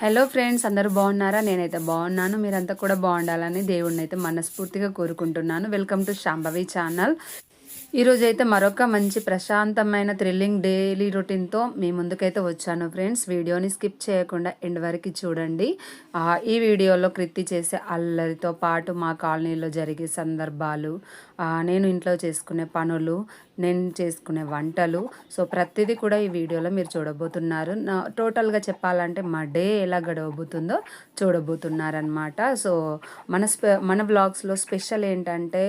Hello friends, అందరూ బాగున్నారా? నేనైతే బాగున్నాను. మీరంతా కూడా బాగుండాలని దేవుడిని అయితే మనస్ఫూర్తిగా కోరుకుంటున్నాను. Welcome to Shambhavi channel. ఈరోజైతే మరొక మంచి ప్రశాంతమైన థ్రిల్లింగ్ డైలీ రొటీన్తో మీ ముందుకైతే వచ్చాను ఫ్రెండ్స్. వీడియోని స్కిప్ చేయకుండా ఎండ్ వరకు చూడండి. ఈ వీడియోలో కృతి చేసే అల్లరితో పాటు మా కాలనీలో జరిగే సందర్భాలు, నేను ఇంట్లో చేసుకునే పనులు, నేను చేసుకునే వంటలు, సో ప్రతిదీ కూడా ఈ వీడియోలో మీరు చూడబోతున్నారు. టోటల్గా చెప్పాలంటే మా డే ఎలా గడవబోతుందో చూడబోతున్నారనమాట. సో మన బ్లాగ్స్లో స్పెషల్ ఏంటంటే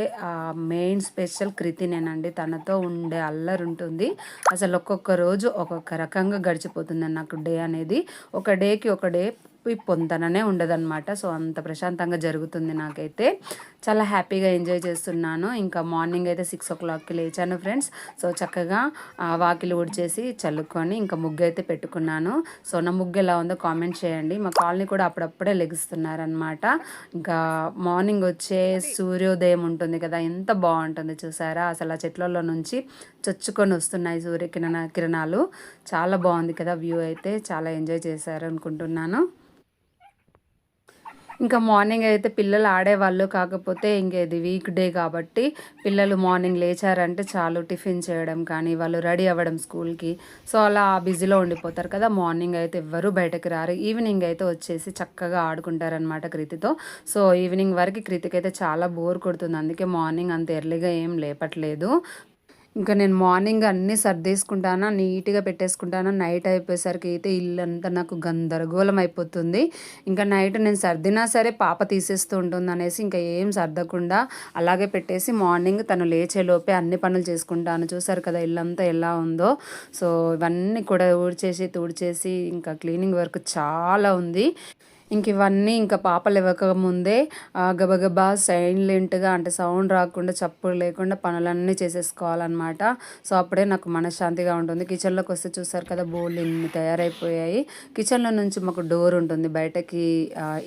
మెయిన్ స్పెషల్ కృతినేనండి. తనతో ఉండే అల్లరి ఉంటుంది. అసలు ఒక్కొక్క రోజు ఒక్కొక్క రకంగా గడిచిపోతుంది నాకు డే అనేది. ఒక డేకి ఒక డే పొంతననే ఉండదన్నమాట. సో అంత ప్రశాంతంగా జరుగుతుంది. నాకైతే చాలా హ్యాపీగా ఎంజాయ్ చేస్తున్నాను. ఇంకా మార్నింగ్ అయితే 6 o'clockకి లేచాను ఫ్రెండ్స్. సో చక్కగా వాకిలి ఊడ్చేసి చల్లుకొని ఇంకా ముగ్గు అయితే పెట్టుకున్నాను. సో నా ముగ్గు ఎలా ఉందో కామెంట్ చేయండి. మా కాలనీ కూడా అప్పుడప్పుడే లెగుస్తున్నారనమాట. ఇంకా మార్నింగ్ వచ్చే సూర్యోదయం ఉంటుంది కదా, ఎంత బాగుంటుంది చూసారా. అసలు ఆ చెట్లలో నుంచి చొచ్చుకొని వస్తున్నాయి కిరణాలు. చాలా బాగుంది కదా వ్యూ. అయితే చాలా ఎంజాయ్ చేశారు అనుకుంటున్నాను. ఇంకా మార్నింగ్ అయితే పిల్లలు ఆడేవాళ్ళు, కాకపోతే ఇంకేది వీక్ డే కాబట్టి పిల్లలు మార్నింగ్ లేచారంటే చాలు టిఫిన్ చేయడం కానీ వాళ్ళు రెడీ అవ్వడం స్కూల్కి. సో అలా బిజీలో ఉండిపోతారు కదా. మార్నింగ్ అయితే ఎవ్వరూ బయటకు రారు. ఈవినింగ్ అయితే వచ్చేసి చక్కగా ఆడుకుంటారనమాట కృతితో. సో ఈవినింగ్ వరకు కృతికి అయితే చాలా బోర్ కొడుతుంది. అందుకే మార్నింగ్ అంత ఎర్లీగా ఏం లేపట్లేదు. ఇంకా నేను మార్నింగ్ అన్నీ సర్దేసుకుంటాను, నీట్గా పెట్టేసుకుంటాను. నైట్ అయిపోయేసరికి అయితే ఇల్లంతా నాకు గందరగోళం అయిపోతుంది. ఇంకా నైట్ నేను సర్దినా సరే పాప తీసేస్తూ ఉంటుంది అనేసి ఇంకా ఏం సర్దకుండా అలాగే పెట్టేసి మార్నింగ్ తను లేచేలోపే అన్ని పనులు చేసుకుంటాను. చూసారు కదా ఇల్లంతా ఎలా ఉందో. సో ఇవన్నీ కూడా ఊడ్చేసి తుడిచేసి ఇంకా క్లీనింగ్ వర్క్ చాలా ఉంది. ఇంక ఇవన్నీ ఇంకా పాపలు ఇవ్వకముందే గబగబా సైలెంట్గా, అంటే సౌండ్ రాకుండా చప్పుడు లేకుండా పనులన్నీ చేసేసుకోవాలన్నమాట. సో అప్పుడే నాకు మనశ్శాంతిగా ఉంటుంది. కిచెన్లోకి వస్తే చూసారు కదా బోళ్ళు ఇన్ని తయారైపోయాయి. కిచెన్లో నుంచి మాకు డోర్ ఉంటుంది బయటకి,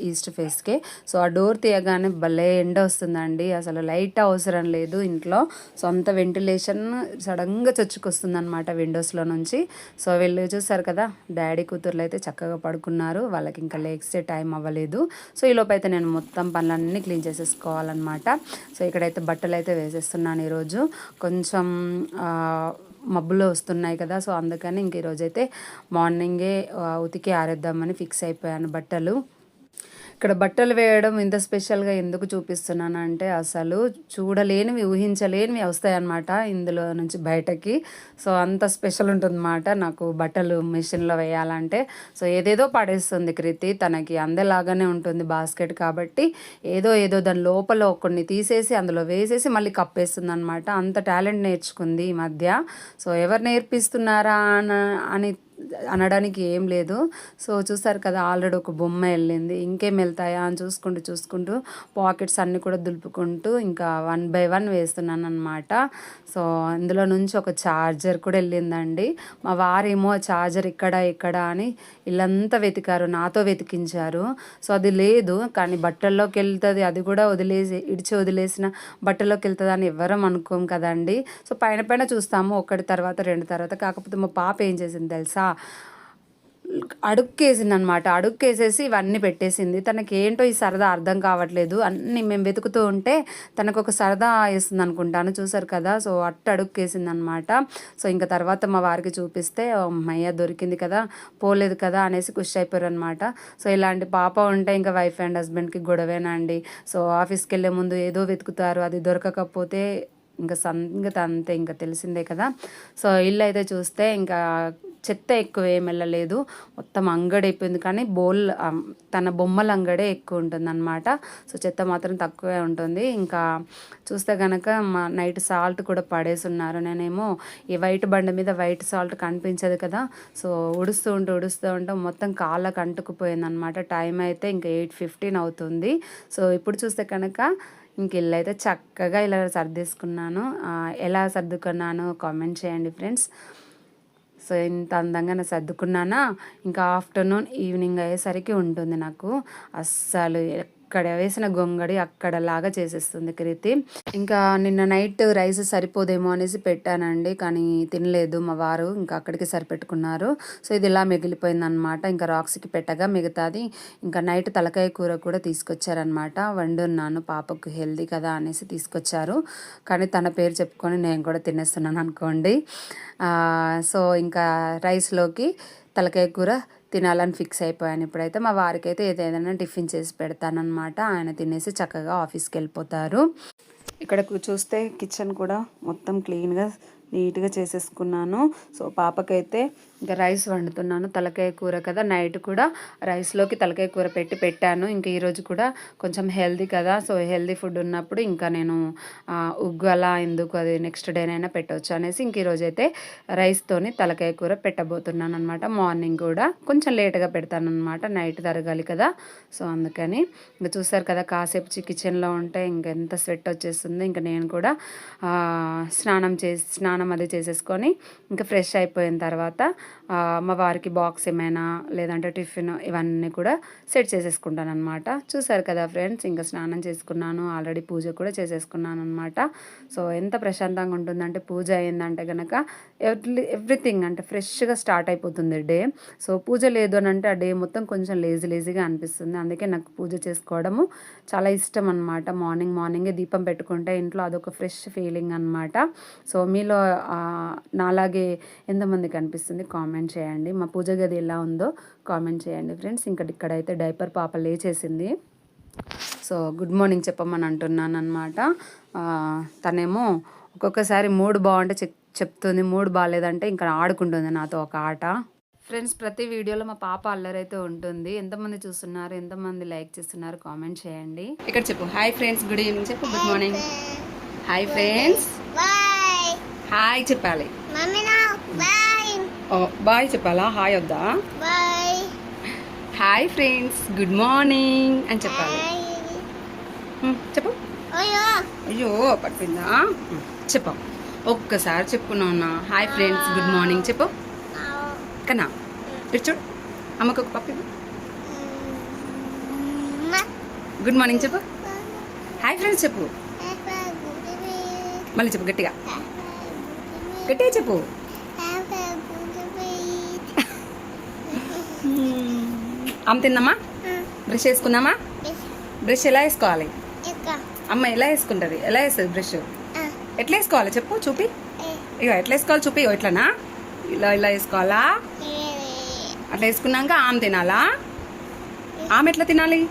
ఈస్ట్ ఫేస్కే. సో ఆ డోర్ తీయగానే భలే ఎండ వస్తుందండి. అసలు లైట్ అవసరం లేదు ఇంట్లో. సో అంత వెంటిలేషన్ సడన్గా చొచ్చుకొస్తుంది అనమాట విండోస్లో నుంచి. సో వీళ్ళు చూసారు కదా డాడీ కూతుర్లు అయితే చక్కగా పడుకున్నారు. వాళ్ళకి ఇంకా లెగ్స్ టైం అవ్వలేదు. సో ఈలోపు అయితే నేను మొత్తం పనులన్నీ క్లీన్ చేసేసుకోవాలన్నమాట. సో ఇక్కడైతే బట్టలు అయితే వేసేస్తున్నాను. ఈరోజు కొంచెం మబ్బులు వస్తున్నాయి కదా, సో అందుకని ఇంక ఈరోజైతే మార్నింగే ఉతికి ఆరేద్దామని ఫిక్స్ అయిపోయాను బట్టలు. ఇక్కడ బట్టలు వేయడం ఇంత స్పెషల్గా ఎందుకు చూపిస్తున్నానంటే అసలు చూడలేనివి, ఊహించలేనివి వస్తాయన్నమాట ఇందులో నుంచి బయటకి. సో అంత స్పెషల్ ఉంటుందన్నమాట నాకు బట్టలు మిషన్లో వేయాలంటే. సో ఏదేదో పడేస్తుంది కృతి, తనకి అందలాగానే ఉంటుంది బాస్కెట్ కాబట్టి. ఏదో దాని లోపల కొన్ని తీసేసి అందులో వేసేసి మళ్ళీ కప్పేస్తుంది అనమాట. అంత టాలెంట్ నేర్చుకుంది ఈ మధ్య. సో ఎవరు నేర్పిస్తున్నారా అని అనడానికి ఏం లేదు. సో చూసారు కదా ఆల్రెడీ ఒక బొమ్మ వెళ్ళింది. ఇంకేం వెళ్తాయా అని చూసుకుంటూ పాకెట్స్ అన్నీ కూడా దులుపుకుంటూ ఇంకా 1 by 1 వేస్తున్నాను అనమాట. సో అందులో నుంచి ఒక ఛార్జర్ కూడా వెళ్ళిందండి. మా వారేమో ఛార్జర్ ఇక్కడ అని ఇల్లంతా వెతికారు, నాతో వెతికించారు. సో అది లేదు, కానీ బట్టల్లోకి వెళ్తుంది. అది కూడా వదిలేసిన బట్టల్లోకి వెళ్తుంది అని ఎవ్వరం అనుకోం కదండి. సో పైన చూస్తాము, ఒకటి తర్వాత 2 తర్వాత. కాకపోతే మా పాప ఏం చేసింది తెలుసా, అడుక్కేసింది అనమాట. అడుక్కేసేసి ఇవన్నీ పెట్టేసింది. తనకి ఏంటో ఈ సరదా అర్థం కావట్లేదు. అన్నీ మేము వెతుకుతూ ఉంటే తనకు ఒక సరదా వేస్తుంది అనుకుంటాను. చూసారు కదా. సో అడుక్కేసింది అనమాట. సో ఇంకా తర్వాత మా వారికి చూపిస్తే అమ్మయ్య దొరికింది కదా, పోలేదు కదా అనేసి ఖుషి అయిపోయారు అనమాట. సో ఇలాంటి పాప ఉంటే ఇంకా వైఫ్ అండ్ హస్బెండ్కి గొడవేనండి. సో ఆఫీస్కి వెళ్ళే ముందు ఏదో వెతుకుతారు, అది దొరకకపోతే ఇంకా సంగతి అంతే, ఇంకా తెలిసిందే కదా. సో ఇల్లు అయితే చూస్తే ఇంకా చెత్త ఎక్కువ ఏం వెళ్ళలేదు, మొత్తం అంగడి అయిపోయింది. కానీ తన బొమ్మల అంగడే ఎక్కువ ఉంటుంది అనమాట. సో చెత్త మాత్రం తక్కువే ఉంటుంది. ఇంకా చూస్తే కనుక మా నైట్ సాల్ట్ కూడా పడేసి ఉన్నారు. నేనేమో ఈ వైట్ బండ మీద వైట్ సాల్ట్ కనిపించదు కదా, సో ఉడుస్తూ ఉంటే మొత్తం కాళ్ళకు అంటుకుపోయింది అనమాట. టైం అయితే ఇంకా 8:15 అవుతుంది. సో ఇప్పుడు చూస్తే కనుక ఇంక ఇల్లు అయితే చక్కగా ఇలా సర్దేసుకున్నాను. ఎలా సర్దుకున్నానో కామెంట్ చేయండి ఫ్రెండ్స్. సో ఇంత అందంగా నేను సర్దుకున్నానా. ఇంకా ఆఫ్టర్నూన్ ఈవినింగ్ అయ్యేసరికి ఉంటుంది నాకు. అస్సలు ఇక్కడ వేసిన గొంగడి అక్కడలాగా చేసేస్తుంది కృతి. ఇంకా నిన్న నైట్ రైస్ సరిపోదేమో అనేసి పెట్టానండి, కానీ తినలేదు మా వారు, ఇంకా అక్కడికి సరిపెట్టుకున్నారు. సో ఇది ఇలా మిగిలిపోయిందనమాట. ఇంకా రాక్స్కి పెట్టగా మిగతాది ఇంకా నైట్ తలకాయ కూర కూడా తీసుకొచ్చారనమాట. వండున్నాను, పాపకు హెల్దీ కదా అనేసి తీసుకొచ్చారు. కానీ తన పేరు చెప్పుకొని నేను కూడా తినేస్తున్నాను అనుకోండి. సో ఇంకా రైస్లోకి తలకాయ కూర తినాలని ఫిక్స్ అయిపోయాను. ఇప్పుడైతే మా వారికి అయితే ఏదైనా టిఫిన్ చేసి పెడతానమాట. ఆయన తినేసి చక్కగా ఆఫీస్కి వెళ్ళిపోతారు. ఇక్కడ చూస్తే కిచెన్ కూడా మొత్తం క్లీన్గా నీట్గా చేసేసుకున్నాను. సో పాపకైతే ఇంకా రైస్ వండుతున్నాను, తలకాయ కూర కదా, నైట్ కూడా రైస్లోకి తలకాయ కూర పెట్టాను. ఇంకా ఈరోజు కూడా కొంచెం హెల్దీ కదా, సో హెల్దీ ఫుడ్ ఉన్నప్పుడు ఇంకా నేను ఉగ్గు అలా ఎందుకు, అది నెక్స్ట్ డేనైనా పెట్టవచ్చు అనేసి ఇంక ఈరోజు అయితే రైస్తోని తలకాయ కూర పెట్టబోతున్నాను అనమాట. మార్నింగ్ కూడా కొంచెం లేట్గా పెడతాను అనమాట, నైట్ తరగాలి కదా. సో అందుకని ఇంకా చూస్తారు కదా, కాసేపు కిచెన్లో ఉంటే ఇంకెంత స్వెట్ వచ్చేస్తుంది. ఇంకా నేను కూడా స్నానం అది చేసేసుకొని ఇంకా ఫ్రెష్ అయిపోయిన తర్వాత మా వారికి బాక్స్ ఏమైనా లేదంటే టిఫిన్ ఇవన్నీ కూడా సెట్ చేసేసుకుంటాను అనమాట. చూసారు కదా ఫ్రెండ్స్, ఇంకా స్నానం చేసుకున్నాను, ఆల్రెడీ పూజ కూడా చేసేసుకున్నాను అనమాట. సో ఎంత ప్రశాంతంగా ఉంటుందంటే పూజ అయిందంటే కనుక ఎవ్రీథింగ్ అంటే ఫ్రెష్గా స్టార్ట్ అయిపోతుంది డే. సో పూజ లేదు అని అంటే ఆ డే మొత్తం కొంచెం లేజీగా అనిపిస్తుంది. అందుకే నాకు పూజ చేసుకోవడము చాలా ఇష్టం అనమాట. మార్నింగే దీపం పెట్టుకుంటే ఇంట్లో అదొక ఫ్రెష్ ఫీలింగ్ అనమాట. సో మీలో నాలాగే ఎంతమందికి అనిపిస్తుంది కామెంట్ చేయండి. మా పూజ గది ఎలా ఉందో కామెంట్ చేయండి ఫ్రెండ్స్. ఇక్కడైతే డైపర్ పాప లేచేసింది. సో గుడ్ మార్నింగ్ చెప్పమని అంటున్నాను అనమాట. తనేమో ఒక్కొక్కసారి మూడ్ బాగుంటే చెప్తుంది, మూడ్ బాగాలేదంటే ఇంకా ఆడుకుంటుంది నాతో ఒక ఆట. ఫ్రెండ్స్ ప్రతి వీడియోలో మా పాప అల్లరైతే ఉంటుంది. ఎంతమంది చూస్తున్నారు, ఎంతమంది లైక్ చేస్తున్నారు కామెంట్ చేయండి. ఇక్కడ చెప్పు హాయ్ ఫ్రెండ్స్, గుడ్ ఈవినింగ్ చెప్పు, good morning, hi friends, hi చెప్పాలి, బాయ్ చెప్పాలా, హాయ్ వద్దా, హాయ్ ఫ్రెండ్స్ గుడ్ మార్నింగ్ అని చెప్పాలి. చెప్పు, అయ్యో పట్టిందా, చెప్పు ఒక్కసారి చెప్పుకున్నా, హాయ్ ఫ్రెండ్స్ గుడ్ మార్నింగ్ చెప్పు కన్నా. ఇటు చూడు, అమ్మకు ఒక పప్పు, గుడ్ మార్నింగ్ చెప్పు, హాయ్ ఫ్రెండ్స్ చెప్పు, మళ్ళీ చెప్పు గట్టిగా చెప్పు. అమ్మ తిందామా, బ్రష్ వేసుకుందామా, బ్రష్ ఎలా వేసుకోవాలి, అమ్మ ఎలా వేసుకుంటుంది, ఎలా వేస్తుంది బ్రష్, ఎట్లా వేసుకోవాలి చెప్పు, చూపి, ఇగో ఎట్లా వేసుకోవాలి చూపి, ఇగో ఇట్లానా, ఇలా వేసుకోవాలా, అట్లా వేసుకున్నాక ఆమె తినాలా, ఆమె ఎట్లా తినాలి,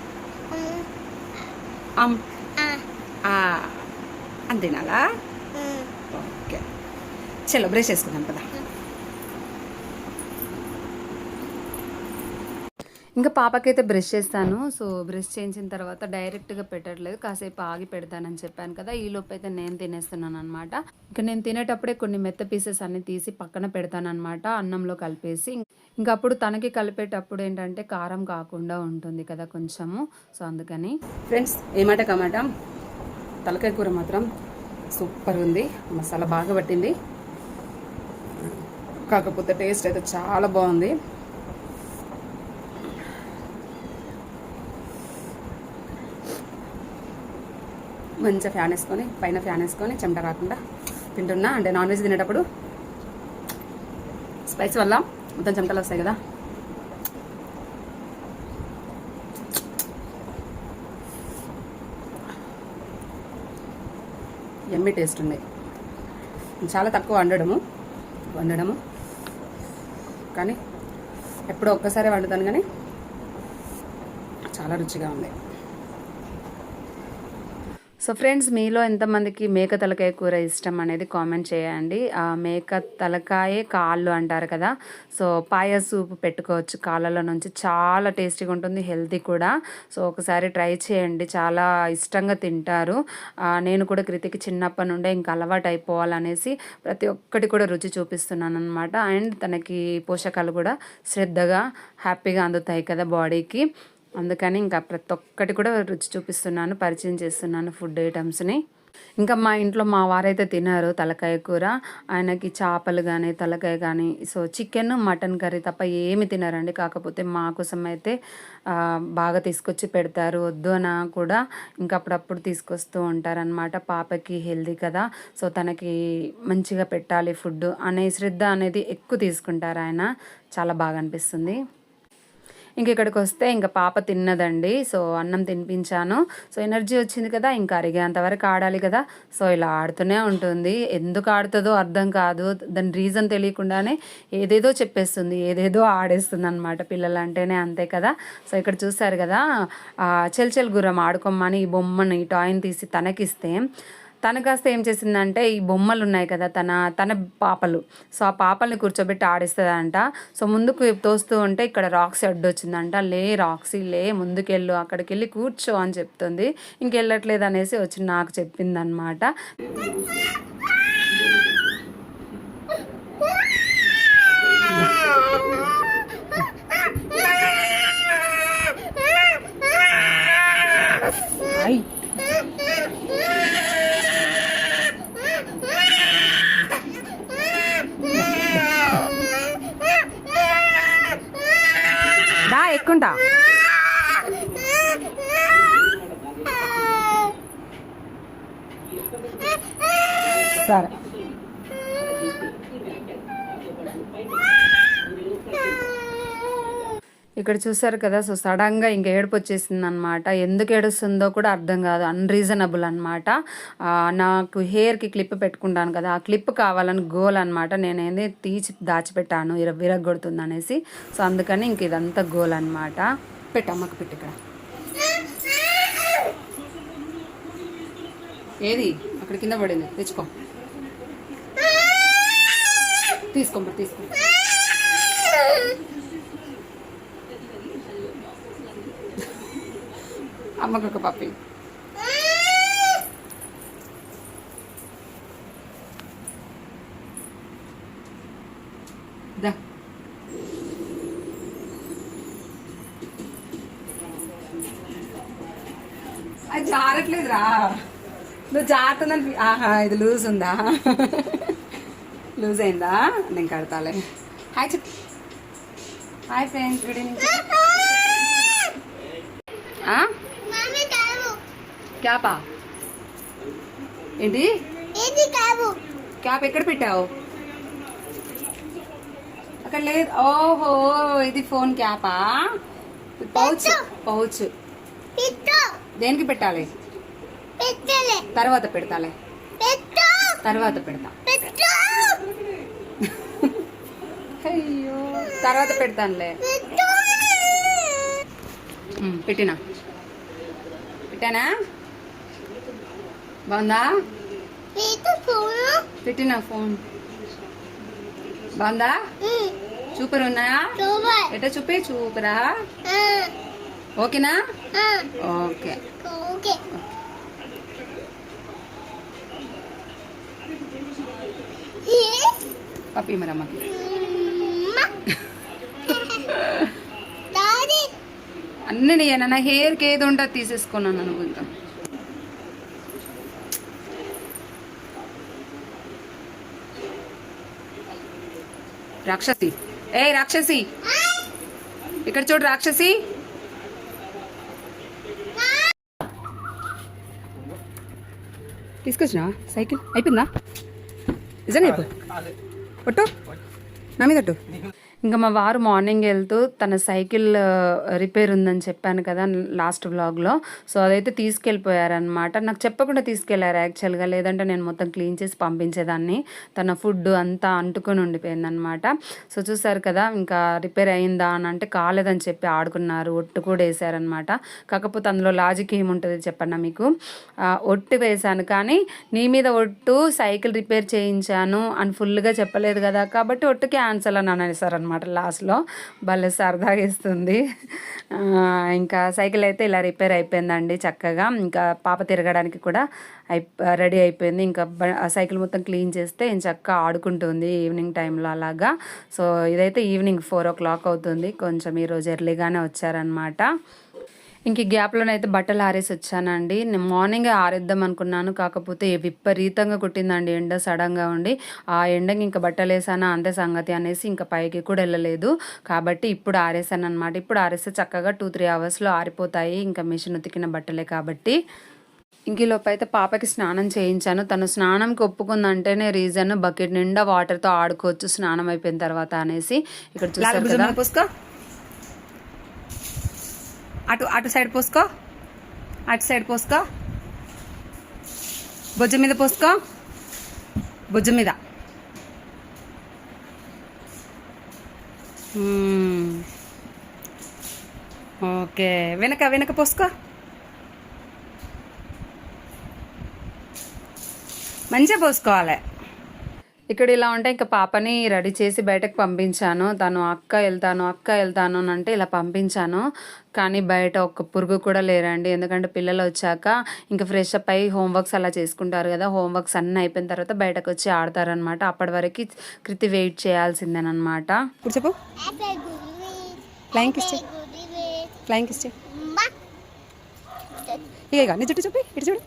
అని తినాలా, ఓకే చలో బ్రష్ వేసుకుందాం కదా. ఇంకా పాపకైతే బ్రష్ చేస్తాను. సో బ్రష్ చేయించిన తర్వాత డైరెక్ట్గా పెట్టట్లేదు, కాసేపు ఆగి పెడతానని చెప్పాను కదా. ఈ లోపు అయితే నేను తినేస్తున్నాను అనమాట. ఇంకా నేను తినేటప్పుడే కొన్ని మెత్త పీసెస్ అన్ని తీసి పక్కన పెడతాను అనమాట, అన్నంలో కలిపేసి. ఇంకా అప్పుడు తనకి కలిపేటప్పుడు ఏంటంటే కారం కాకుండా ఉంటుంది కదా కొంచెము. సో అందుకని ఫ్రెండ్స్ ఏమాట కమాట తలకాయ కూర మాత్రం సూపర్ ఉంది, మసాలా బాగా పట్టింది, కాకపోతే టేస్ట్ అయితే చాలా బాగుంది. మంచిగా ఫ్యాన్ వేసుకొని, పైన ఫ్యాన్ వేసుకొని చెమట రాకుండా తింటున్నా. అంటే నాన్ వెజ్ తినేటప్పుడు స్పైస్ వల్ల మొత్తం చెమటలు వస్తాయి కదా. ఎమ్మి టేస్ట్ ఉంది. చాలా తక్కువ వండడము కానీ ఎప్పుడో ఒక్కసారి వండుతాను, కానీ చాలా రుచిగా ఉంది. సో ఫ్రెండ్స్ మీలో ఎంతమందికి మేక తలకాయ కూర ఇష్టం అనేది కామెంట్ చేయండి. మేక తలకాయ కాళ్ళు అంటారు కదా, సో పాయ సూప్ పెట్టుకోవచ్చు కాళ్ళలో నుంచి, చాలా టేస్టీగా ఉంటుంది, హెల్తీ కూడా. సో ఒకసారి ట్రై చేయండి, చాలా ఇష్టంగా తింటారు. నేను కూడా కృతికి చిన్నప్పటి నుండే ఇంకా అలవాటు అయిపోవాలనేసి ప్రతి ఒక్కటి కూడా రుచి చూపిస్తున్నాను అనమాట. అండ్ తనకి పోషకాలు కూడా శ్రద్ధగా హ్యాపీగా అందుతాయి కదా బాడీకి. అందుకని ఇంకా ప్రతి ఒక్కటి కూడా రుచి చూపిస్తున్నాను, పరిచయం చేస్తున్నాను ఫుడ్ ఐటమ్స్ని. ఇంకా మా ఇంట్లో మా వారైతే తినారు తలకాయ కూర. ఆయనకి చేపలు కానీ తలకాయ కానీ సో చికెన్ మటన్ కర్రీ తప్ప ఏమి తినారండి. కాకపోతే మా కోసం అయితే బాగా తీసుకొచ్చి పెడతారు. వద్దు అన్నా కూడా ఇంకా అప్పుడప్పుడు తీసుకొస్తూ ఉంటారనమాట. పాపకి హెల్దీ కదా, సో తనకి మంచిగా పెట్టాలి ఫుడ్ అనే శ్రద్ధ అనేది ఎక్కువ తీసుకుంటారు ఆయన. చాలా బాగా అనిపిస్తుంది. ఇంక ఇక్కడికి వస్తే ఇంకా పాప తిన్నదండి. సో అన్నం తినిపించాను. సో ఎనర్జీ వచ్చింది కదా, ఇంకా అరిగేంతవరకు ఆడాలి కదా. సో ఇలా ఆడుతూనే ఉంటుంది. ఎందుకు ఆడుతుందో అర్థం కాదు. దాని రీజన్ తెలియకుండానే ఏదేదో చెప్పేస్తుంది, ఏదేదో ఆడేస్తుంది అనమాట. పిల్లలు అంటేనే అంతే కదా. సో ఇక్కడ చూసారు కదా, చెల్చెల్ గుర్రం ఆడుకోమని ఈ బొమ్మను, ఈ టాయ్ని తీసి తనకిస్తే తను కాస్త ఏం చేసిందంటే ఈ బొమ్మలు ఉన్నాయి కదా తన పాపలు, సో ఆ పాపల్ని కూర్చోబెట్టి ఆడిస్తుందంట. సో ముందుకు తోస్తూ ఉంటే ఇక్కడ రాక్సీ అడ్డొచ్చిందంట. లే రాక్సీ లే ముందుకెళ్ళు, అక్కడికి వెళ్ళి కూర్చో అని చెప్తుంది. ఇంకెళ్ళట్లేదు అనేసి వచ్చి నాకు చెప్పిందనమాట. ఎక్కుంటా సరే. ఇక్కడ చూసారు కదా, సో సడన్గా ఇంక ఏడుపు వచ్చేసింది అనమాట. ఎందుకు ఏడుస్తుందో కూడా అర్థం కాదు, అన్రీజనబుల్ అనమాట. నాకు హెయిర్కి క్లిప్ పెట్టుకుంటాను కదా, ఆ క్లిప్ కావాలని గోల్ అనమాట. నేనేది తీసి దాచిపెట్టాను విరగొడుతుంది అనేసి. సో అందుకని ఇంక ఇదంతా గోల్ అనమాట. పెట్టమ్మకు పెట్టి ఇక్కడ ఏది అక్కడ కింద పడింది, తెచ్చుకో, తీసుకో తీసుకో. అమ్మకొక పప్పి. దా అది జారట్లేదురా, నువ్వు జారుతుందని. ఆహా ఇది లూజ్ ఉందా? లూజ్ అయిందా? నేను కడతాలే. హాయ్ చెప్పు. Hi friends, good evening. క్యాపా ఏంటి? క్యాప్ ఎక్కడ పెట్టావు? అక్కడ లేదు. ఓహో ఇది ఫోన్ క్యాపా? పౌచ్. పౌచ్ దేనికి పెట్టాలి? తర్వాత పెడతాలే, తర్వాత పెడతా. అయ్యో తర్వాత పెడతానులే. పెట్టినా పెట్టానా? బాగుందా? పెట్టినా ఫోన్ బాగుందా? సూపర్ ఉన్నాయా? ఎట్లా చూపే చూపరా? ఓకేనా? ఓకే. పప్పి మరి అమ్మకి అన్నీ నేను నా హెయిర్కి ఏది ఉంటుంది తీసేసుకున్నాను అనుకుంటా. రాక్షసి, ఏ రాక్షసి ఇక్కడ చూడు. రాక్షసి తీసుకొచ్చినా? సైకిల్ అయిపోయిందా? నిజంగా అయిపో పట్టు నా మీద. ఇంకా మా వారు మార్నింగ్ వెళ్తూ తన సైకిల్ రిపేర్ ఉందని చెప్పాను కదా లాస్ట్ వ్లాగ్లో. సో అదైతే తీసుకెళ్ళిపోయారనమాట. నాకు చెప్పకుండా తీసుకెళ్లారు యాక్చువల్గా, లేదంటే నేను మొత్తం క్లీన్ చేసి పంపించేదాన్ని. తన ఫుడ్ అంతా అంటుకొని ఉండిపోయిందనమాట. సో చూసారు కదా, ఇంకా రిపేర్ అయిందా అని అంటే కాలేదని చెప్పి ఆడుకున్నారు. ఒట్టు కూడా వేసారనమాట. కాకపోతే అందులో లాజిక్ ఏముంటుంది చెప్పన్నా మీకు? ఒట్టు వేశాను కానీ నీ మీద ఒట్టు, సైకిల్ రిపేర్ చేయించాను అని ఫుల్గా చెప్పలేదు కదా, కాబట్టి ఒట్టు క్యాన్సల్ అని అనేసారనమాట లాస్ట్లో. భలే సరదాగా ఇస్తుంది. ఇంకా సైకిల్ అయితే ఇలా రిపేర్ అయిపోయిందండి చక్కగా. ఇంకా పాప తిరగడానికి కూడా రెడీ అయిపోయింది. ఇంకా సైకిల్ మొత్తం క్లీన్ చేస్తే చక్కగా ఆడుకుంటుంది ఈవినింగ్ టైంలో అలాగా. సో ఇదైతే ఈవినింగ్ 4 o'clock అవుతుంది. కొంచెం ఈరోజు ఎర్లీగానే వచ్చారనమాట. ఇంక ఈ గ్యాప్‌లోనైతే బట్టలు ఆరేసి వచ్చానండి. నేను మార్నింగే ఆరేద్దాం అనుకున్నాను. కాకపోతే విపరీతంగా కొట్టిందండి ఎండ సడన్‌గా ఉండి. ఆ ఎండకి ఇంక బట్టలేసానా అంతే సంగతి అనేసి ఇంక పైకి కూడా ఎళ్ళలేదు. కాబట్టి ఇప్పుడు ఆరేసాననమాట. ఇప్పుడు ఆరేస్తే చక్కగా 2, 3 అవర్స్‌లో ఆరిపోతాయి. ఇంకా మిషన్ ఉతికిన బట్టలే కాబట్టి. ఇంక ఈలోపైతే పాపకి స్నానం చేయించాను. తను స్నానంకి ఒప్పుకుందంటేనే రీజన్ బకెట్ నిండా వాటర్‌తో ఆడుకోవచ్చు స్నానం అయిపోయిన తర్వాత అనేసి. ఇక్కడ చూసారు కదా! పోసుకో, అటు సైడ్ పోసుకో, అటు సైడ్ పోసుకో, భుజం మీద పోసుకో, భుజం మీద. ఓకే, వెనక పోసుకో. మంచిగా పోసుకోవాలి. ఇక్కడ ఇలా ఉంటే ఇంకా పాపని రెడీ చేసి బయటకు పంపించాను. తను అక్క వెళ్తాను అని అంటే ఇలా పంపించాను. కానీ బయట ఒక్క పురుగు కూడా లేరండి. ఎందుకంటే పిల్లలు వచ్చాక ఇంకా ఫ్రెష్ అప్ అయ్యి హోంవర్క్స్ అలా చేసుకుంటారు కదా. హోంవర్క్స్ అన్నీ అయిపోయిన తర్వాత బయటకు వచ్చి ఆడతారనమాట. అప్పటి వరకు కృతి వెయిట్ చేయాల్సిందేనమాట. ఇప్పుడు చెప్పు, ఫ్లయింగ్ ఇచ్చే, ఫ్లయింగ్ ఇచ్చే. ఇక నీ చుట్టూ చూపి, ఇటు చూడు.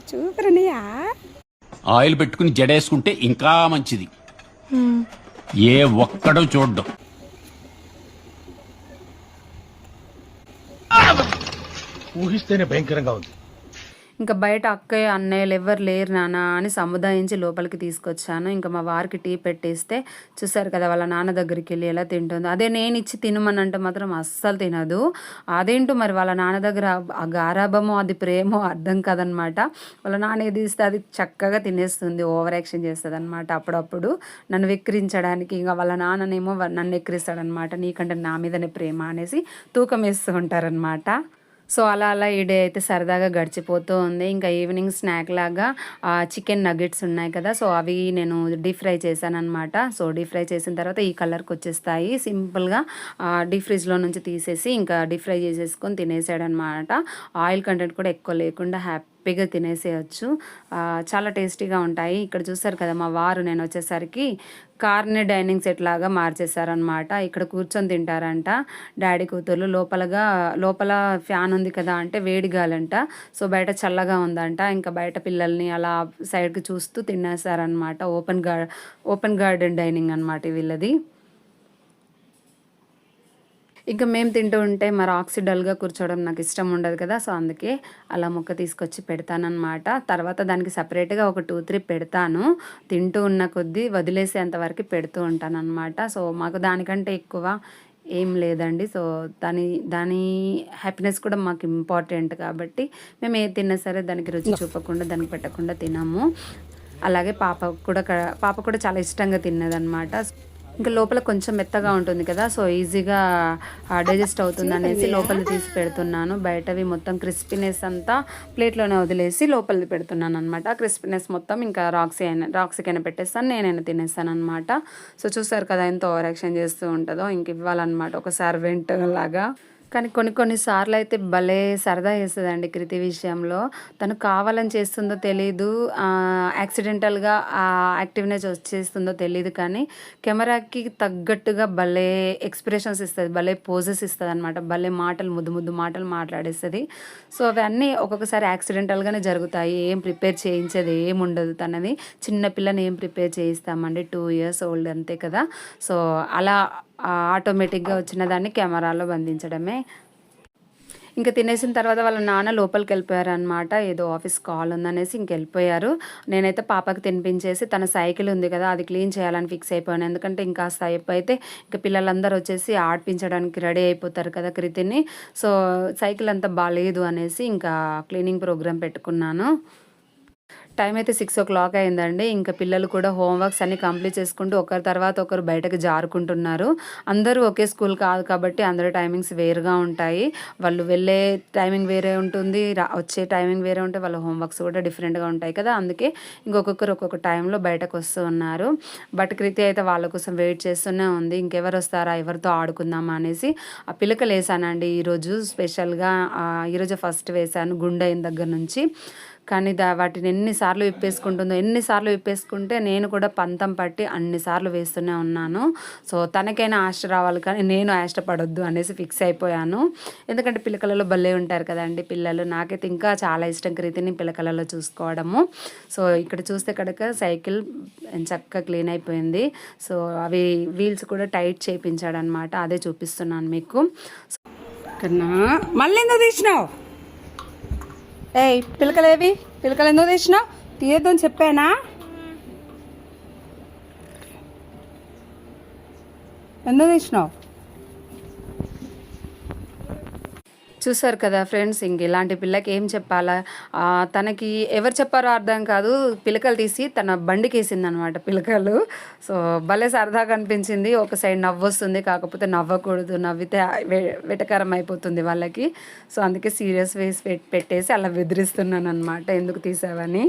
సూపర్ అన్నయ్యా. ఆయిల్ పెట్టుకుని జడేసుకుంటే ఇంకా మంచిది. ఏ ఒక్కడో చూడ్డం. ఊహిస్తేనే భయంకరంగా ఉంది. ఇంకా బయట అక్కయ్య అన్నయ్యలు ఎవ్వరు లేరు నాన్న అని సముదాయించి లోపలికి తీసుకొచ్చాను. ఇంకా మా వారికి టీ పెట్టేస్తే చూసారు కదా వాళ్ళ నాన్న దగ్గరికి వెళ్ళి ఎలా తింటుందో. అదే నేను ఇచ్చి తినమనంటే మాత్రం అస్సలు తినదు. అదేంటో మరి వాళ్ళ నాన్న దగ్గర ఆ గారాబమో అది ప్రేమో అర్థం కాదనమాట. వాళ్ళ నాన్న ఏది ఇస్తే అది చక్కగా తినేస్తుంది. ఓవర్ యాక్షన్ చేస్తుంది అనమాట. అప్పుడప్పుడు నన్ను వెక్కిరించడానికి ఇంకా వాళ్ళ నాన్ననేమో నన్ను ఎక్కిరిస్తాడనమాట. నీకంటే నా మీదనే ప్రేమ అనేసి తూకం వేస్తూ ఉంటారనమాట. సో అలా ఈ డే అయితే సరదాగా గడిచిపోతూ ఉంది. ఇంకా ఈవినింగ్ స్నాక్ లాగా చికెన్ నగెట్స్ ఉన్నాయి కదా, సో అవి నేను డీప్ ఫ్రై చేశాను అనమాట. సో డీప్ ఫ్రై చేసిన తర్వాత ఈ కలర్కి వచ్చేస్తాయి. సింపుల్గా డీప్ ఫ్రిడ్జ్లో నుంచి తీసేసి ఇంకా డీప్ ఫ్రై చేసేసుకొని తినేసాడనమాట. ఆయిల్ కంటెంట్ కూడా ఎక్కువ లేకుండా హ్యాపీగా తినేసేయచ్చు. చాలా టేస్టీగా ఉంటాయి. ఇక్కడ చూసారు కదా మా వారు నేను వచ్చేసరికి కార్ని డైనింగ్ సెట్ లాగా మార్చేశారనమాట. ఇక్కడ కూర్చొని తింటారంట డాడీ కూతుర్లు. లోపల ఫ్యాన్ ఉంది కదా అంటే వేడిగాలంట. సో బయట చల్లగా ఉందంట. ఇంకా బయట పిల్లల్ని అలా సైడ్కి చూస్తూ తినేసారనమాట. ఓపెన్ గార్డెన్ డైనింగ్ అనమాట వీళ్ళది. ఇంకా మేము తింటూ ఉంటే మరి ఆక్సిడల్గా కూర్చోవడం నాకు ఇష్టం ఉండదు కదా. సో అందుకే అలా ముక్క తీసుకొచ్చి పెడతానమాట. తర్వాత దానికి సపరేట్గా ఒక 2, 3 పెడతాను. తింటూ ఉన్న కొద్దీ వదిలేసేంతవరకు పెడుతూ ఉంటాను అనమాట. సో మాకు దానికంటే ఎక్కువ ఏం లేదండి. సో దాని హ్యాపీనెస్ కూడా మాకు ఇంపార్టెంట్ కాబట్టి మేము ఏది తిన్నా సరే దానికి రుచి చూపకుండా దానికి పెట్టకుండా తినాము. అలాగే పాప కూడా చాలా ఇష్టంగా తిన్నదనమాట. ఇంకా లోపల కొంచెం మెత్తగా ఉంటుంది కదా, సో ఈజీగా డైజెస్ట్ అవుతుంది అనేసి లోపలికి తీసి పెడుతున్నాను. బయటవి మొత్తం క్రిస్పీనెస్ అంతా ప్లేట్లోనే వదిలేసి లోపలికి పెడుతున్నాను అనమాట. క్రిస్పీనెస్ మొత్తం ఇంకా రాక్సీకైనా పెట్టేస్తాను, నేనైనా తినేస్తాను అనమాట. సో చూసారు కదా ఎంత ఓవర్ యాక్షన్ చేస్తూ ఉంటుందో. ఇంక ఇవ్వాలన్నమాట ఒక సర్వెంట్ లాగా. కానీ కొన్ని సార్లు అయితే భలే సరదా చేస్తుందండి కృతి విషయంలో. తను కావాలని చేస్తుందో తెలీదు, యాక్సిడెంటల్గా ఆ యాక్టివ్నెస్ వచ్చేస్తుందో తెలీదు, కానీ కెమెరాకి తగ్గట్టుగా భలే ఎక్స్ప్రెషన్స్ ఇస్తుంది, భలే పోజెస్ ఇస్తుంది అనమాట. భలే ముద్దు మాటలు మాట్లాడేస్తుంది. సో అవన్నీ ఒక్కొక్కసారి యాక్సిడెంటల్గానే జరుగుతాయి. ఏం ప్రిపేర్ చేయించేది ఏం ఉండదు. తనది చిన్నపిల్లని ఏం ప్రిపేర్ చేయిస్తామండి, 2 years old అంతే కదా. సో అలా ఆటోమేటిక్గా వచ్చిన దాన్ని కెమెరాలో బంధించడమే. ఇంకా తినేసిన తర్వాత వాళ్ళ నాన్న లోపలికి వెళ్ళిపోయారు అనమాట. ఏదో ఆఫీస్ కాల్ ఉందనేసి ఇంకెళ్ళిపోయారు. నేనైతే పాపకి తినిపించేసి తన సైకిల్ ఉంది కదా అది క్లీన్ చేయాలని ఫిక్స్ అయిపోయాను. ఎందుకంటే ఇంకా అయిపోయితే ఇంకా పిల్లలందరూ వచ్చేసి ఆడిపించడానికి రెడీ అయిపోతారు కదా కృతిని. సో సైకిల్ అంతా బాగాలేదు అనేసి ఇంకా క్లీనింగ్ ప్రోగ్రామ్ పెట్టుకున్నాను. టైం అయితే 6 o'clock అయిందండి. ఇంకా పిల్లలు కూడా హోంవర్క్స్ అన్నీ కంప్లీట్ చేసుకుంటూ ఒకరి తర్వాత ఒకరు బయటకు జారుకుంటున్నారు. అందరూ ఒకే స్కూల్ కాదు కాబట్టి అందరి టైమింగ్స్ వేరుగా ఉంటాయి. వాళ్ళు వెళ్ళే టైమింగ్ వేరే ఉంటుంది, వచ్చే టైమింగ్ వేరే ఉంటాయి, వాళ్ళ హోంవర్క్స్ కూడా డిఫరెంట్గా ఉంటాయి కదా. అందుకే ఇంకొకరు ఒక్కొక్క టైంలో బయటకు వస్తూ ఉన్నారు. బట్ కృతి అయితే వాళ్ళ కోసం వెయిట్ చేస్తూనే ఉంది. ఇంకెవరు వస్తారా, ఎవరితో ఆడుకుందామా అనేసి ఆ పిలకలు వేసానండి ఈరోజు స్పెషల్గా. ఈరోజు ఫస్ట్ వేసాను గుండె అయిన దగ్గర నుంచి. కానీ వాటిని ఎన్నిసార్లు విప్పేసుకుంటే నేను కూడా పంతం పట్టి అన్నిసార్లు వేస్తూనే ఉన్నాను. సో తనకైనా ఆశ రావాలి కానీ నేను ఆశపడొద్దు అనేసి ఫిక్స్ అయిపోయాను. ఎందుకంటే పిల్లకలలో భలే ఉంటారు కదండి పిల్లలు. నాకైతే ఇంకా చాలా ఇష్టం కృతిని పిల్లకలలో చూసుకోవడము. సో ఇక్కడ చూస్తే కనుక సైకిల్ చక్కగా క్లీన్ అయిపోయింది. సో అవి వీల్స్ కూడా టైట్ చేయించాడు అనమాట, అదే చూపిస్తున్నాను మీకు. కన్నా మళ్ళీ ఎందుకు తీసినావు? ఏయ్ పిలకలు ఎందుకు తీసినావు? తీయొద్దు అని చెప్పానా? ఎందుకు తీసినావు? చూసారు కదా ఫ్రెండ్స్, ఇంక ఇలాంటి పిల్లకి ఏం చెప్పాలా, తనకి ఎవరు చెప్పారో అర్థం కాదు, పిలకలు తీసి తన బండికి వేసింది అనమాట పిలకలు. సో భలే సరదాగా అనిపించింది. ఒక సైడ్ నవ్వు వస్తుంది, కాకపోతే నవ్వకూడదు, నవ్వితే వెటకారం అయిపోతుంది వాళ్ళకి. సో అందుకే సీరియస్ వేసి పెట్టేసి అలా బెదిరిస్తున్నాను అనమాట, ఎందుకు తీసావని.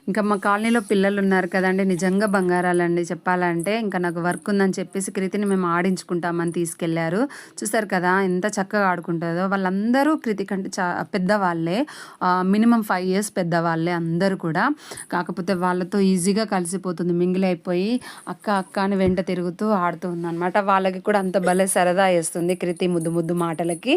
ఇంకా మా కాలనీలో పిల్లలు ఉన్నారు కదండి, నిజంగా బంగారాలండి చెప్పాలంటే. ఇంకా నాకు వర్క్ ఉందని చెప్పేసి కృతిని మేము ఆడించుకుంటామని తీసుకెళ్లారు. చూసారు కదా ఎంత చక్కగా ఆడుకుంటుందో. వాళ్ళందరూ కృతి కంటే పెద్దవాళ్ళే, మినిమం 5 years పెద్దవాళ్ళే అందరూ కూడా. కాకపోతే వాళ్ళతో ఈజీగా కలిసిపోతుంది, మింగిల్ అయిపోయి అక్క అని వెంట తిరుగుతూ ఆడుతూ ఉందన్నమాట. వాళ్ళకి కూడా అంత భలే సరదా వేస్తుంది కృతి ముద్దు మాటలకి.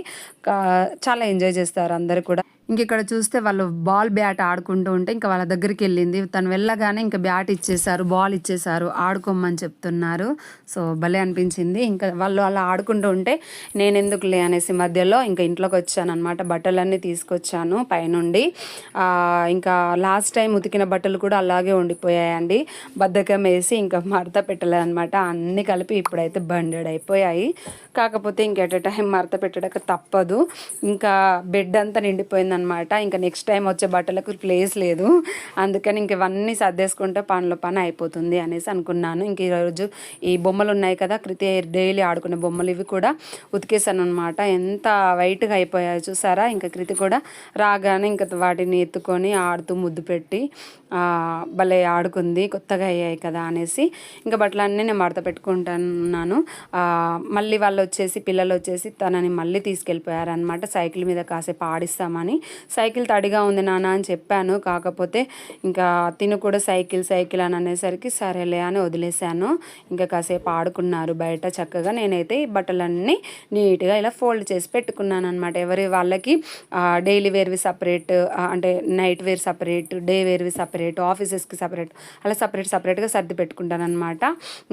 చాలా ఎంజాయ్ చేస్తారు అందరు కూడా. ఇంక ఇక్కడ చూస్తే వాళ్ళు బాల్ బ్యాట్ ఆడుకుంటూ ఉంటే ఇంకా వాళ్ళ దగ్గరికి వెళ్ళింది. తను వెళ్ళగానే ఇంకా బ్యాట్ ఇచ్చేసారు, బాల్ ఇచ్చేసారు, ఆడుకోమని చెప్తున్నారు. సో భలే అనిపించింది. ఇంకా వాళ్ళు అలా ఆడుకుంటూ ఉంటే నేను ఎందుకులే అనేసి మధ్యలో ఇంకా ఇంట్లోకి వచ్చాను అనమాట. బట్టలన్నీ తీసుకొచ్చాను పైనుండి. ఇంకా లాస్ట్ టైం ఉతికిన బట్టలు కూడా అలాగే ఉండిపోయాయండి, బద్ధకం వేసి ఇంకా మడత పెట్టలేదు అనమాట. అన్నీ కలిపి ఇప్పుడైతే బండెడ్ అయిపోయాయి. కాకపోతే ఇంక ఎట్ టైం మడత పెట్టడక తప్పదు, ఇంకా బెడ్ అంతా నిండిపోయింది అనమాట. ఇంకా నెక్స్ట్ టైం వచ్చే బట్టలకు ప్లేస్ లేదు, అందుకని ఇంక ఇవన్నీ సర్దేసుకుంటే పని అయిపోతుంది అనేసి అనుకున్నాను. ఇంక ఈరోజు ఈ బొమ్మలు ఉన్నాయి కదా కృతి డైలీ ఆడుకునే బొమ్మలు, ఇవి కూడా ఉతికేసాను అనమాట. ఎంత వైట్గా అయిపోయాయి చూసారా. ఇంకా కృతి కూడా రాగానే ఇంకా వాటిని ఎత్తుకొని ఆడుతూ ముద్దు పెట్టి భలే ఆడుకుంది, కొత్తగా అయ్యాయి కదా అనేసి. ఇంకా బట్టలన్నీ నేను మడత పెట్టుకుంటున్నాను. మళ్ళీ పిల్లలు వచ్చేసి తనని మళ్ళీ తీసుకెళ్ళిపోయారనమాట. సైకిల్ మీద కాసేపు ఆడిస్తామని. సైకిల్ తడిగా ఉంది నాన్న అని చెప్పాను, కాకపోతే ఇంకా తిను కూడా సైకిల్ అని అనేసరికి సరేలే అని వదిలేశాను. ఇంకా కాసేపు ఆడుకున్నారు బయట చక్కగా. నేనైతే ఈ బట్టలన్నీ నీట్గా ఇలా ఫోల్డ్ చేసి పెట్టుకున్నాను అనమాట. ఎవరి వాళ్ళకి డైలీ వేర్వి సపరేట్, అంటే నైట్ వేర్ సపరేట్, డే వేర్వి సపరేట్, ఆఫీసెస్కి సపరేట్, అలా సపరేట్గా సర్ది పెట్టుకుంటాను అనమాట.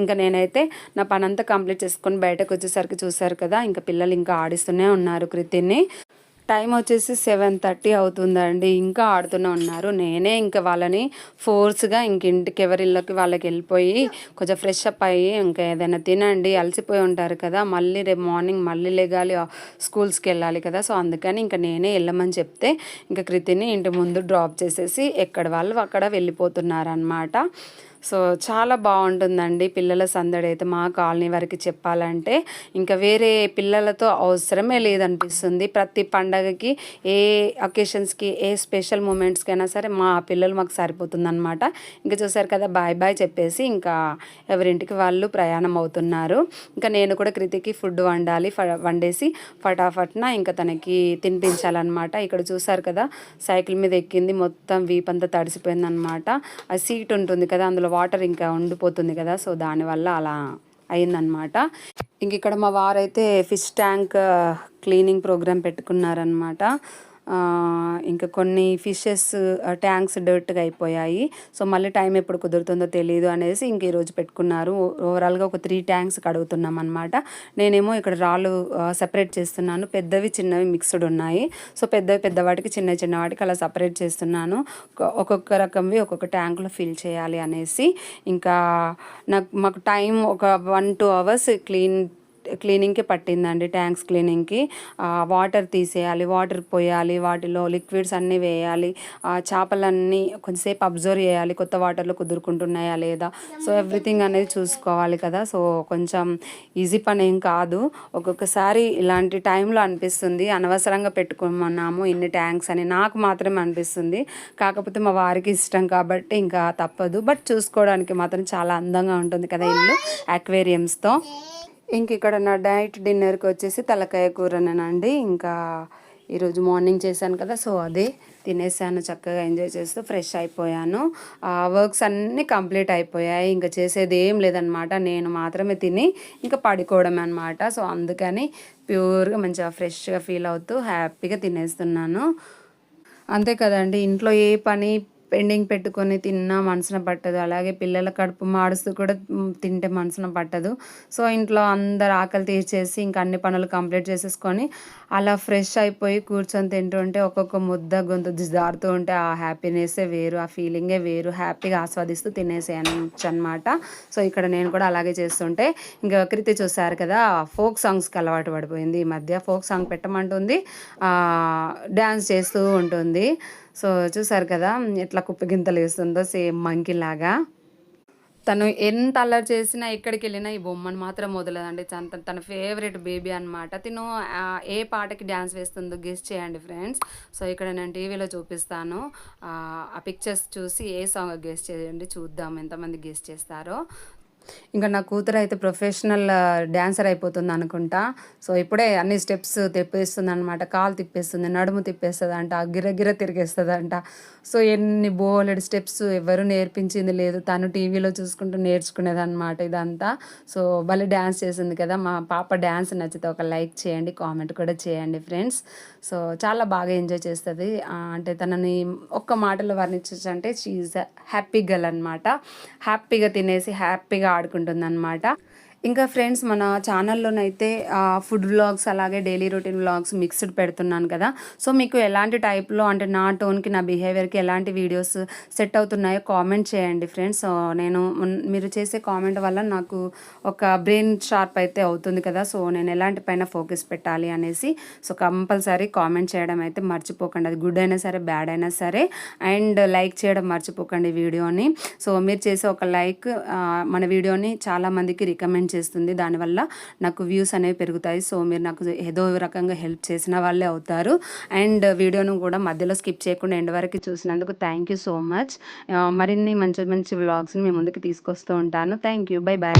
ఇంకా నేనైతే నా పని అంతా కంప్లీట్ చేసుకొని బయటకు వచ్చేసరికి చూసారు కదా, ఇంకా పిల్లలు ఇంకా ఆడిస్తూనే ఉన్నారు కృతిని. టైం వచ్చేసి 7:30 అవుతుందండి, ఇంకా ఆడుతూనే ఉన్నారు. నేనే ఇంకా వాళ్ళని ఫోర్స్గా ఇంటికి ఎవరిళ్ళకి వాళ్ళకి వెళ్ళిపోయి కొంచెం ఫ్రెష్ అప్ అయ్యి ఇంకా ఏదైనా తినండి, అలసిపోయి ఉంటారు కదా, మళ్ళీ రేపు మార్నింగ్ మళ్ళీ లేగాలి, స్కూల్స్కి వెళ్ళాలి కదా. సో అందుకని ఇంకా నేనే వెళ్ళమని చెప్తే ఇంకా కృతిని ఇంటి ముందు డ్రాప్ చేసేసి ఎక్కడ వాళ్ళు అక్కడ వెళ్ళిపోతున్నారనమాట. సో చాలా బాగుంటుందండి పిల్లల సందడి అయితే మా కాలనీ వరకు చెప్పాలంటే. ఇంకా వేరే పిల్లలతో అవసరమే లేదనిపిస్తుంది. ప్రతి పండగకి, ఏ అకేషన్స్కి, ఏ స్పెషల్ మూమెంట్స్కైనా సరే మా పిల్లలు మాకు సరిపోతుందన్నమాట. ఇంకా చూసారు కదా, బాయ్ చెప్పేసి ఇంకా ఎవరింటికి వాళ్ళు ప్రయాణం అవుతున్నారు. ఇంకా నేను కూడా కృతికి ఫుడ్ వండేసి ఫటాఫట్న ఇంకా తనకి తినిపించాలన్నమాట. ఇక్కడ చూసారు కదా, సైకిల్ మీద ఎక్కింది, మొత్తం వీపంతా తడిసిపోయిందనమాట. ఆ సీట్ ఉంటుంది కదా, అందులో వాటర్ ఇంకా ఉండిపోతుంది కదా, సో దానివల్ల అలా అయిందనమాట. ఇంక ఇక్కడ మా వారైతే ఫిష్ ట్యాంక్ క్లీనింగ్ ప్రోగ్రామ్ పెట్టుకున్నారనమాట. ఇంకా కొన్ని ఫిషెస్ ట్యాంక్స్ డర్ట్గా అయిపోయాయి. సో మళ్ళీ టైం ఎప్పుడు కుదురుతుందో తెలియదు అనేసి ఇంక ఈరోజు పెట్టుకున్నారు. ఓవరాల్గా ఒక 3 ట్యాంక్స్ కడుగుతున్నాం అనమాట. నేనేమో ఇక్కడ రాళ్ళు సపరేట్ చేస్తున్నాను, పెద్దవి చిన్నవి మిక్స్డ్ ఉన్నాయి. సో పెద్ద వాటికి చిన్న వాటికి అలా సపరేట్ చేస్తున్నాను. ఒక్కొక్క రకంవి ఒక్కొక్క ట్యాంకులో ఫిల్ చేయాలి అనేసి. ఇంకా మాకు టైం ఒక 1-2 hours క్లీనింగ్కి పట్టిందండి, ట్యాంక్స్ క్లీనింగ్కి. వాటర్ తీసేయాలి, వాటర్ పోయాలి, వాటిలో లిక్విడ్స్ అన్నీ వేయాలి, చేపలన్నీ కొంచెంసేపు అబ్జర్వ్ చేయాలి కొత్త వాటర్లో కుదురుకుంటున్నాయా లేదా, సో ఎవ్రీథింగ్ అనేది చూసుకోవాలి కదా. సో కొంచెం ఈజీ పని ఏం కాదు. ఒక్కొక్కసారి ఇలాంటి టైంలో అనిపిస్తుంది అనవసరంగా పెట్టుకున్నాము ఇన్ని ట్యాంక్స్ అని నాకు మాత్రమే అనిపిస్తుంది. కాకపోతే మా వారికి ఇష్టం కాబట్టి ఇంకా తప్పదు. బట్ చూసుకోవడానికి మాత్రం చాలా అందంగా ఉంటుంది కదా ఇల్లు అక్వేరియంస్తో. ఇంక ఇక్కడ నా నైట్ డిన్నర్కి వచ్చేసి తలకాయ కూరనేనండి. ఇంకా ఈరోజు మార్నింగ్ చేశాను కదా, సో అదే తినేసాను, చక్కగా ఎంజాయ్ చేస్తూ ఫ్రెష్ అయిపోయాను. వర్క్స్ అన్నీ కంప్లీట్ అయిపోయాయి, ఇంకా చేసేది ఏం లేదనమాట. నేను మాత్రమే తిని ఇంకా పడుకోవడం అనమాట. సో అందుకని ప్యూర్గా మంచిగా ఫ్రెష్గా ఫీల్ అవుతూ హ్యాపీగా తినేస్తున్నాను. అంతే కదండి, ఇంట్లో ఏ పని పెండింగ్ పెట్టుకొని తిన్నా మనసున పట్టదు. అలాగే పిల్లల కడుపు మాడుస్తూ కూడా తింటే మనసున పట్టదు. సో ఇంట్లో అందరు ఆకలి తీర్చేసి ఇంకా అన్ని పనులు కంప్లీట్ చేసేసుకొని అలా ఫ్రెష్ అయిపోయి కూర్చొని తింటుంటే ఒక్కొక్క ముద్ద గొంతు జారుతూ ఉంటే ఆ హ్యాపీనెస్సే వేరు, ఆ ఫీలింగే వేరు. హ్యాపీగా ఆస్వాదిస్తూ తినేసేయచ్చు అనమాట. సో ఇక్కడ నేను కూడా అలాగే చేస్తుంటే ఇంకా కృతి చూసారు కదా, ఫోక్ సాంగ్స్కి అలవాటు పడిపోయింది. ఈ మధ్య ఫోక్ సాంగ్ పెట్టమంటుంది, డ్యాన్స్ చేస్తూ ఉంటుంది. సో చూసారు కదా ఎట్లా కుప్పగింతలు వేస్తుందో, సేమ్ మంకీ లాగా. తను ఎంత అల్లరి చేసినా ఎక్కడికి వెళ్ళినా ఈ బొమ్మను మాత్రం వదలదండి. తన ఫేవరెట్ బేబీ అనమాట. తిను ఏ పాటకి డ్యాన్స్ వేస్తుందో గెస్ చేయండి ఫ్రెండ్స్. సో ఇక్కడ నేను టీవీలో చూపిస్తాను, ఆ పిక్చర్స్ చూసి ఏ సాంగ్ గెస్ చేయండి, చూద్దాం ఎంతమంది గెస్ చేస్తారో. ఇంకా నా కూతురు అయితే ప్రొఫెషనల్ డ్యాన్సర్ అయిపోతుంది అనుకుంటా. సో ఇప్పుడే అన్ని స్టెప్స్ తిప్పేస్తుంది అనమాట. కాలు తిప్పేస్తుంది, నడుము తిప్పేస్తుంది అంట, గిరగిర తిరిగేస్తుంది అంట. సో ఎన్ని బోలెడు స్టెప్స్ ఎవరు నేర్పించింది లేదు, తను టీవీలో చూసుకుంటూ నేర్చుకునేది అనమాట ఇదంతా. సో భలే డ్యాన్స్ చేసింది కదా. మా పాప డ్యాన్స్ నచ్చితే ఒక లైక్ చేయండి, కామెంట్ కూడా చేయండి ఫ్రెండ్స్. సో చాలా బాగా ఎంజాయ్ చేస్తుంది. అంటే తనని ఒక్క మాటలో వర్ణించచ్చు అంటే షీఈ్ హ్యాపీ గర్ల్ అనమాట. హ్యాపీగా తినేసి హ్యాపీగా ఆడుకుంటుంది అనమాట. ఇంకా ఫ్రెండ్స్ మన ఛానల్లోనైతే ఫుడ్ వ్లాగ్స్ అలాగే డైలీ రొటీన్ వ్లాగ్స్ మిక్స్డ్ పెడుతున్నాను కదా. సో మీకు ఎలాంటి టైప్లో అంటే నా టోన్కి నా బిహేవియర్కి ఎలాంటి వీడియోస్ సెట్ అవుతున్నాయో కామెంట్ చేయండి ఫ్రెండ్స్. సో నేను మీరు చేసే కామెంట్ వల్ల నాకు ఒక బ్రెయిన్ షార్ప్ అయితే అవుతుంది కదా. సో నేను ఎలాంటి పైన ఫోకస్ పెట్టాలి అనేసి సో కంపల్సరీ కామెంట్ చేయడం అయితే మర్చిపోకండి. అది గుడ్ అయినా సరే బ్యాడ్ అయినా సరే. అండ్ లైక్ చేయడం మర్చిపోకండి వీడియోని. సో మీరు చేసే ఒక లైక్ మన వీడియోని చాలామందికి రికమెండ్ చేస్తుంది, దానివల్ల నాకు వ్యూస్ అనేవి పెరుగుతాయి. సో మీరు నాకు ఏదో రకంగా హెల్ప్ చేసిన వాళ్ళే అవుతారు. అండ్ వీడియోను కూడా మధ్యలో స్కిప్ చేయకుండా ఎండ్ వరకు చూసినందుకు థ్యాంక్ యూ సో మచ్. మరిన్ని మంచి మంచి వ్లాగ్స్ని మీ ముందుకు తీసుకొస్తూ ఉంటాను. Thank you, bye bye.